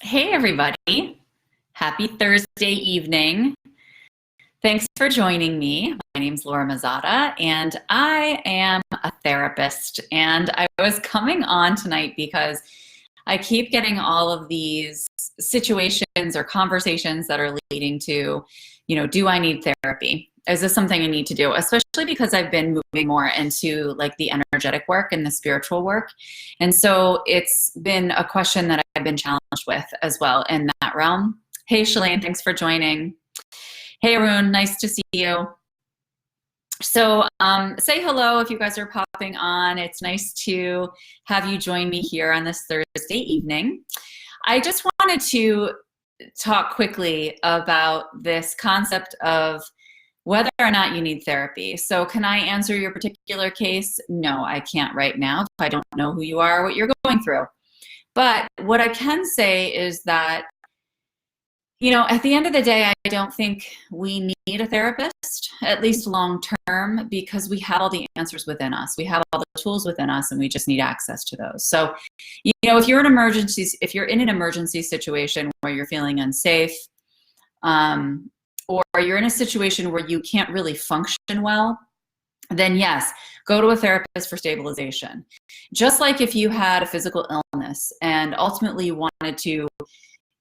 Hey, everybody. Happy Thursday evening. Thanks for joining me. My name's Laura Mazzotta, and I am a therapist. And I was coming on tonight because I keep getting all of these situations or conversations that are leading to, do I need therapy? Is this something I need to do? Especially because I've been moving more into like the energetic work and the spiritual work. And so it's been a question that I've been challenged with as well in that realm. Hey, Shalane, thanks for joining. Hey, Arun, nice to see you. So say hello if you guys are popping on. It's nice to have you join me here on this Thursday evening. I just wanted to talk quickly about this concept of whether or not you need therapy. So can I answer your particular case? No, I can't right now. I don't know who you are, what you're going through. But what I can say is that, at the end of the day, I don't think we need a therapist, at least long term, because we have all the answers within us. We have all the tools within us, and we just need access to those. So, if you're in an emergency situation where you're feeling unsafe, or you're in a situation where you can't really function well, then yes, go to a therapist for stabilization. Just like if you had a physical illness and ultimately you wanted to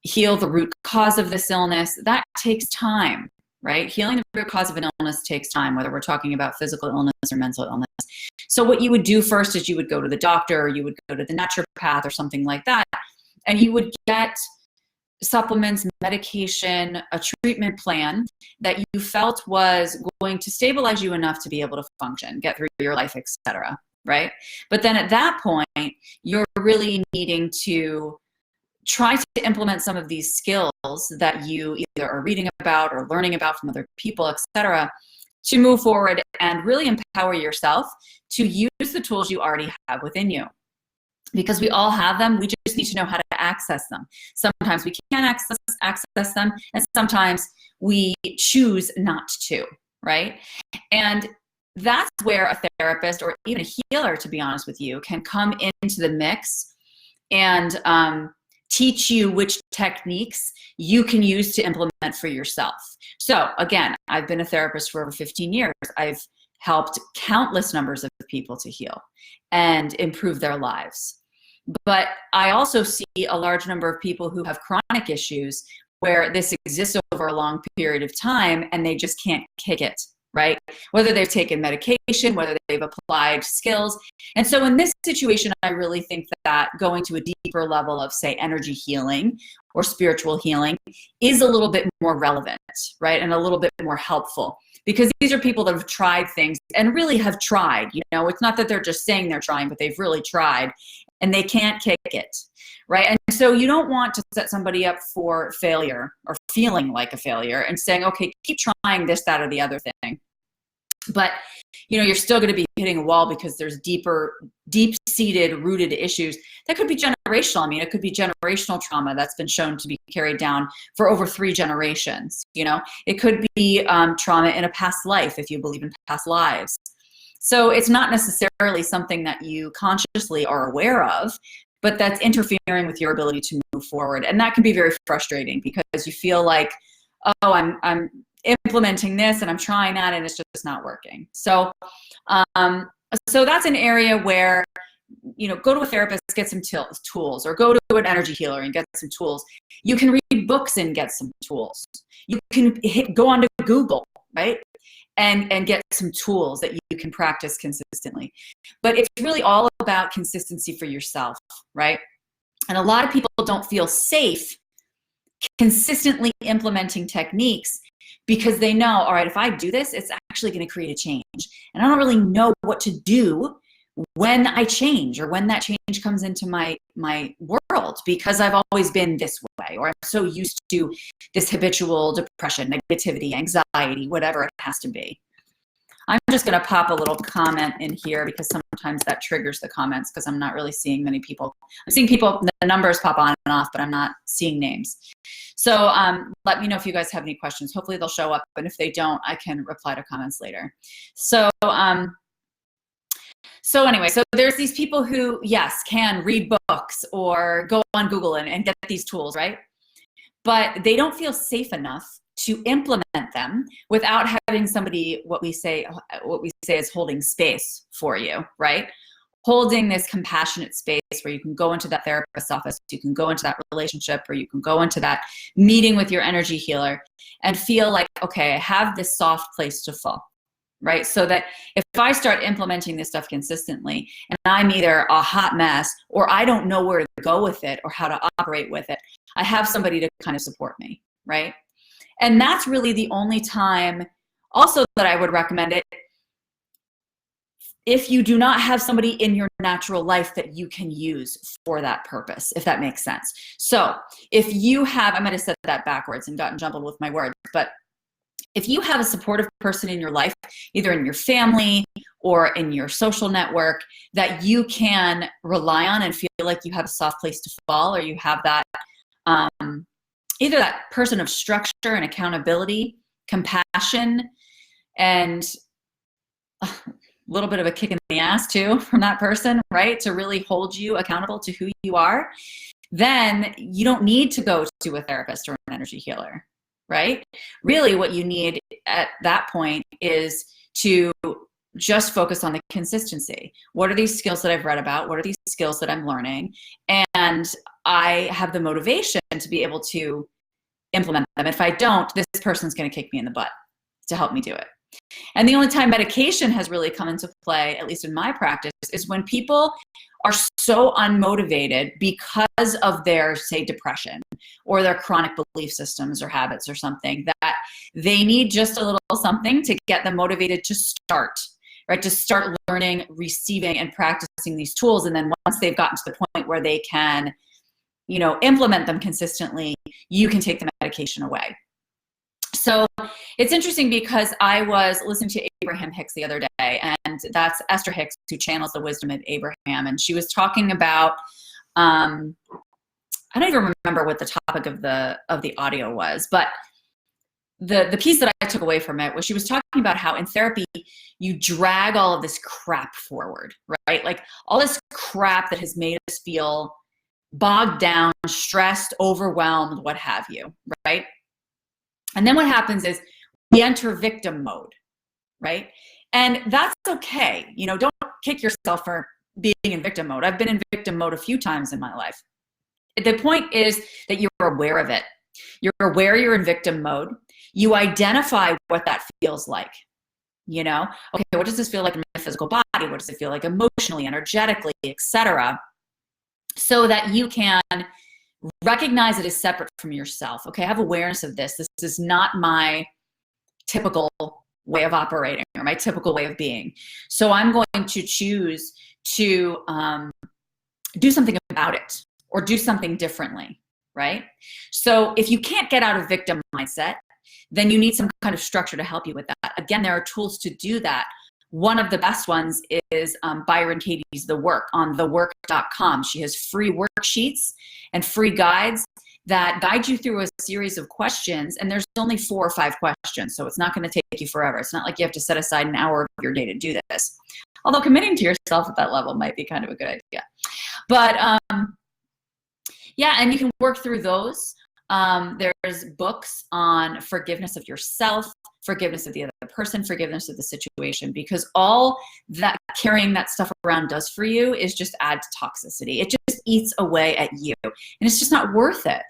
heal the root cause of this illness, that takes time, right? Healing the root cause of an illness takes time, whether we're talking about physical illness or mental illness. So what you would do first is you would go to the doctor, or you would go to the naturopath or something like that, and you would get supplements, medication, a treatment plan that you felt was going to stabilize you enough to be able to function, get through your life, etc. Right? But then at that point, you're really needing to try to implement some of these skills that you either are reading about or learning about from other people, etc., to move forward and really empower yourself to use the tools you already have within you. Because we all have them, we just need to know how to access them. Sometimes we can access them, and sometimes we choose not to, right? And that's where a therapist or even a healer, to be honest with you, can come into the mix and teach you which techniques you can use to implement for yourself. So again, I've been a therapist for over 15 years. I've helped countless numbers of people to heal and improve their lives. But I also see a large number of people who have chronic issues where this exists over a long period of time and they just can't kick it, right? Whether they've taken medication, whether they've applied skills. And so in this situation, I really think that going to a deeper level of, say, energy healing or spiritual healing is a little bit more relevant, right? And a little bit more helpful, because these are people that have tried things and really have tried. It's not that they're just saying they're trying, but they've really tried and they can't kick it, right? And so you don't want to set somebody up for failure or feeling like a failure and saying, okay, keep trying this, that, or the other thing. But, you're still going to be hitting a wall because there's deep-seated, rooted issues that could be generational. I mean, it could be generational trauma that's been shown to be carried down for over 3 generations. It could be trauma in a past life, if you believe in past lives. So it's not necessarily something that you consciously are aware of, but that's interfering with your ability to move forward. And that can be very frustrating because you feel like, oh, I'm implementing this and I'm trying that and it's just not working. So that's an area where, go to a therapist, get some tools, or go to an energy healer and get some tools. You can read books and get some tools. You can go onto Google, right? And get some tools that you can practice consistently. But it's really all about consistency for yourself, right? And a lot of people don't feel safe consistently implementing techniques because they know, all right, if I do this, it's actually going to create a change. And I don't really know what to do when I change or when that change comes into my world, because I've always been this way, or I'm so used to this habitual depression, negativity, anxiety, whatever it has to be. I'm just going to pop a little comment in here because sometimes that triggers the comments because I'm not really seeing many people. I'm seeing people, the numbers pop on and off, but I'm not seeing names. So let me know if you guys have any questions. Hopefully they'll show up, and if they don't, I can reply to comments later. So So anyway, so there's these people who, yes, can read books or go on Google and get these tools, right? But they don't feel safe enough to implement them without having somebody, what we say is holding space for you, right? Holding this compassionate space where you can go into that therapist's office, you can go into that relationship, or you can go into that meeting with your energy healer and feel like, okay, I have this soft place to fall, right? So that if I start implementing this stuff consistently and I'm either a hot mess or I don't know where to go with it or how to operate with it, I have somebody to kind of support me, right? And that's really the only time also that I would recommend it if you do not have somebody in your natural life that you can use for that purpose, if that makes sense. So if you have, I might have said that backwards and gotten jumbled with my words, but if you have a supportive person in your life, either in your family or in your social network, that you can rely on and feel like you have a soft place to fall, or you have that, either that person of structure and accountability, compassion, and a little bit of a kick in the ass too from that person, right? To really hold you accountable to who you are, then you don't need to go to a therapist or an energy healer, right? Really what you need at that point is to just focus on the consistency. What are these skills that I've read about? What are these skills that I'm learning? And I have the motivation to be able to implement them. If I don't, this person's going to kick me in the butt to help me do it. And the only time medication has really come into play, at least in my practice, is when people are so unmotivated because of their, say, depression or their chronic belief systems or habits or something, that they need just a little something to get them motivated to start, right? To start learning, receiving, and practicing these tools. And then once they've gotten to the point where they can, you know, implement them consistently, you can take the medication away. So it's interesting because I was listening to Abraham Hicks the other day, and that's Esther Hicks, who channels the wisdom of Abraham. And she was talking about, I don't even remember what the topic of the audio was, but the piece that I took away from it was she was talking about how in therapy, you drag all of this crap forward, right? Like all this crap that has made us feel bogged down, stressed, overwhelmed, what have you, right? And then what happens is we enter victim mode, right? And that's okay. You know, don't kick yourself for being in victim mode. I've been in victim mode a few times in my life. The point is that you're aware of it. You're aware you're in victim mode. You identify what that feels like. You know, okay, what does this feel like in my physical body? What does it feel like emotionally, energetically, etc., so that you can recognize it as separate from yourself. Okay, I have awareness of this. This is not my typical way of operating or my typical way of being. So I'm going to choose to do something about it or do something differently, right? So if you can't get out of victim mindset, then you need some kind of structure to help you with that. Again, there are tools to do that. One of the best ones is Byron Katie's The Work on thework.com. She has free worksheets and free guides that guide you through a series of questions. And there's only 4 or 5 questions, so it's not going to take you forever. It's not like you have to set aside an hour of your day to do this. Although committing to yourself at that level might be kind of a good idea. But yeah, and you can work through those. There's books on forgiveness of yourself, forgiveness of the other person, forgiveness of the situation, because all that carrying that stuff around does for you is just add to toxicity. It just eats away at you, and it's just not worth it,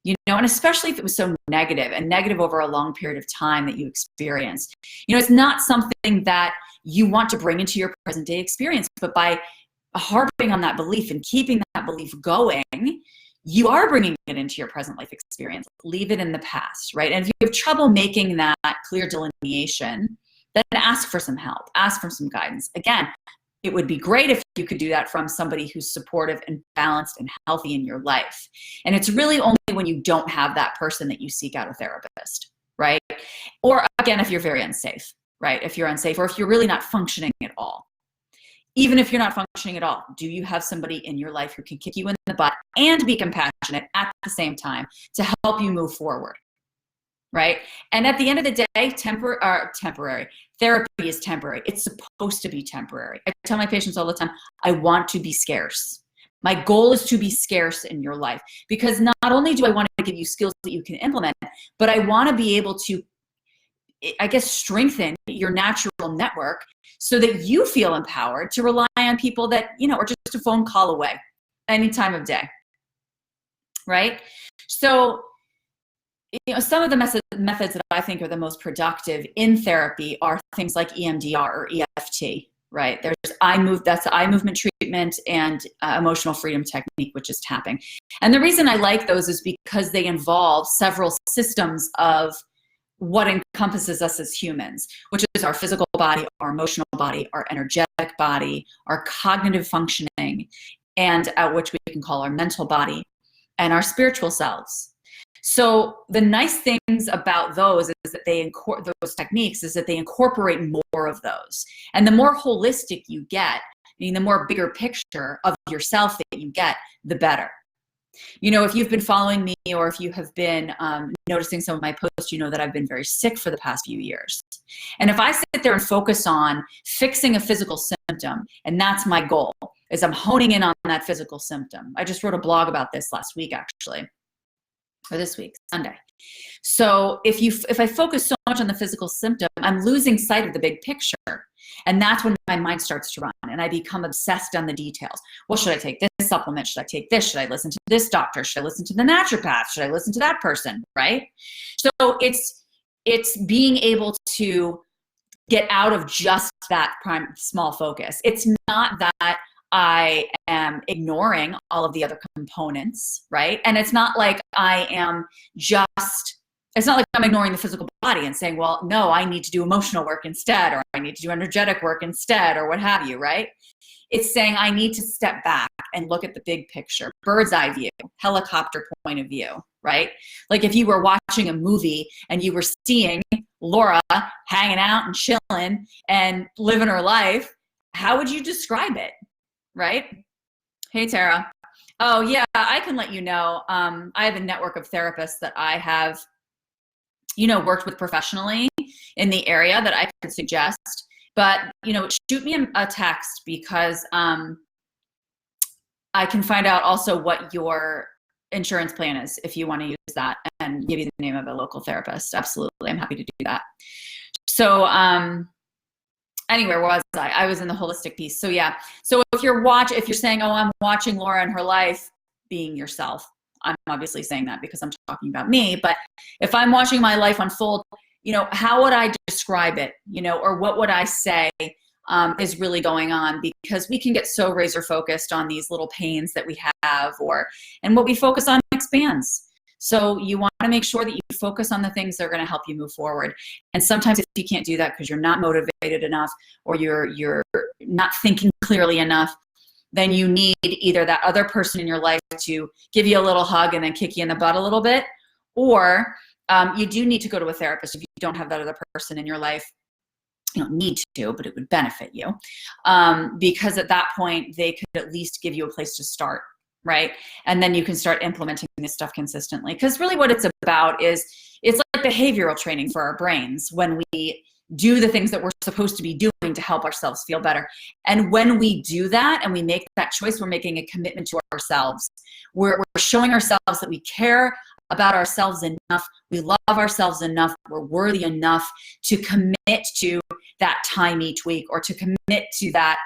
you know, and especially if it was so negative and negative over a long period of time that you experienced. You know, it's not something that you want to bring into your present day experience, but by harping on that belief and keeping that belief going, you are bringing it into your present life experience. Leave it in the past, right? And if you have trouble making that clear delineation, then ask for some help, ask for some guidance. Again, it would be great if you could do that from somebody who's supportive and balanced and healthy in your life. And it's really only when you don't have that person that you seek out a therapist, right? Or again, if you're very unsafe, right? If you're unsafe or if you're really not functioning at all. Even if you're not functioning at all, do you have somebody in your life who can kick you in the butt and be compassionate at the same time to help you move forward, right? And at the end of the day, temporary, Therapy is temporary. It's supposed to be temporary. I tell my patients all the time, I want to be scarce. My goal is to be scarce in your life, because not only do I want to give you skills that you can implement, but I want to be able to, I guess, strengthen your natural network so that you feel empowered to rely on people that, are just a phone call away any time of day, right? So, some of the methods that I think are the most productive in therapy are things like EMDR or EFT, right? There's that's eye movement treatment, and emotional freedom technique, which is tapping. And the reason I like those is because they involve several systems of what encompasses us as humans, which is our physical body, our emotional body, our energetic body, our cognitive functioning, and which we can call our mental body, and our spiritual selves. So the nice things about those is that those techniques is that they incorporate more of those. And the more holistic you get, the more bigger picture of yourself that you get, the better. If you've been following me, or if you have been noticing some of my posts, that I've been very sick for the past few years. And if I sit there and focus on fixing a physical symptom, and that's my goal, is I'm honing in on that physical symptom. I just wrote a blog about this last week, actually, or this week, Sunday. So if I focus so much on the physical symptom, I'm losing sight of the big picture. And that's when my mind starts to run and I become obsessed on the details. Well, should I take this supplement? Should I take this? Should I listen to this doctor? Should I listen to the naturopath? Should I listen to that person? Right? So it's being able to get out of just that small focus. It's not that I am ignoring all of the other components, right? And it's not like it's not like I'm ignoring the physical body and saying, well, no, I need to do emotional work instead, or I need to do energetic work instead, or what have you, right? It's saying I need to step back and look at the big picture, bird's eye view, helicopter point of view, right? Like if you were watching a movie and you were seeing Laura hanging out and chilling and living her life, how would you describe it, right? Hey, Tara. Oh, yeah, I can let you know. I have a network of therapists that I have worked with professionally in the area that I could suggest, but, shoot me a text, because I can find out also what your insurance plan is if you want to use that, and give you the name of a local therapist. Absolutely. I'm happy to do that. So, anyway, where was I? I was in the holistic piece. So yeah. So if you're saying, oh, I'm watching Laura and her life, being yourself, I'm obviously saying that because I'm talking about me, but if I'm watching my life unfold, how would I describe it, or what would I say is really going on? Because we can get so razor focused on these little pains that we have, and what we focus on expands. So you want to make sure that you focus on the things that are going to help you move forward. And sometimes if you can't do that because you're not motivated enough, or you're not thinking clearly enough, then you need either that other person in your life to give you a little hug and then kick you in the butt a little bit, or you do need to go to a therapist if you don't have that other person in your life. You don't need to, but it would benefit you, because at that point they could at least give you a place to start, right? And then you can start implementing this stuff consistently. Because really what it's about is, it's like behavioral training for our brains when we do the things that we're supposed to be doing to help ourselves feel better. And when we do that and we make that choice, we're making a commitment to ourselves. We're showing ourselves that we care about ourselves enough, we love ourselves enough, we're worthy enough to commit to that time each week, or to commit to that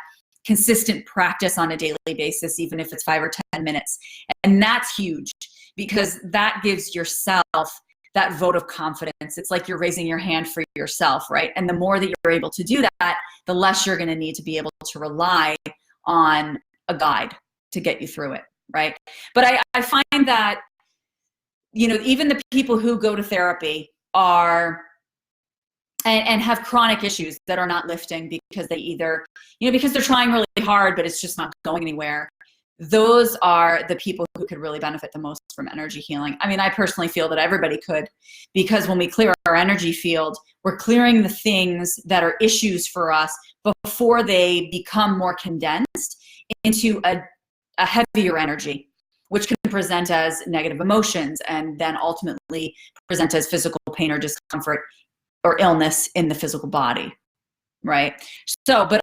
consistent practice on a daily basis, even if it's 5 or 10 minutes. And that's huge, because that gives yourself that vote of confidence. It's like you're raising your hand for yourself, right? And the more that you're able to do that, the less you're going to need to be able to rely on a guide to get you through it, right? But I find that, even the people who go to therapy are and have chronic issues that are not lifting because they either, because they're trying really hard, but it's just not going anywhere. Those are the people who could really benefit the most from energy healing. I mean, I personally feel that everybody could, because when we clear our energy field, we're clearing the things that are issues for us before they become more condensed into a heavier energy, which can present as negative emotions and then ultimately present as physical pain or discomfort or illness in the physical body, right? So, but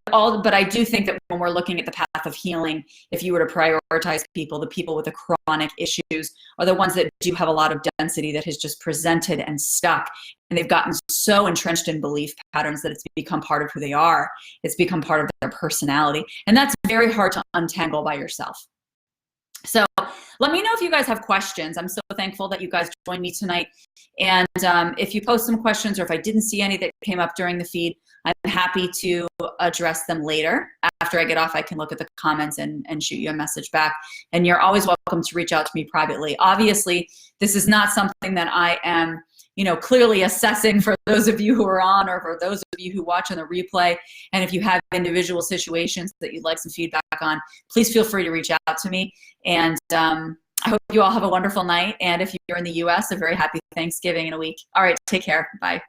I do think that when we're looking at the path of healing, if you were to prioritize people, the people with the chronic issues are the ones that do have a lot of density that has just presented and stuck. And they've gotten so entrenched in belief patterns that it's become part of who they are. It's become part of their personality. And that's very hard to untangle by yourself. So let me know if you guys have questions. I'm so thankful that you guys joined me tonight. And if you post some questions, or if I didn't see any that came up during the feed, I'm happy to address them later. After I get off, I can look at the comments and shoot you a message back. And you're always welcome to reach out to me privately. Obviously, this is not something that I am, clearly assessing for those of you who are on, or for those of you who watch on the replay. And if you have individual situations that you'd like some feedback on, please feel free to reach out to me. And I hope you all have a wonderful night. And if you're in the US, a very happy Thanksgiving in a week. All right, take care. Bye.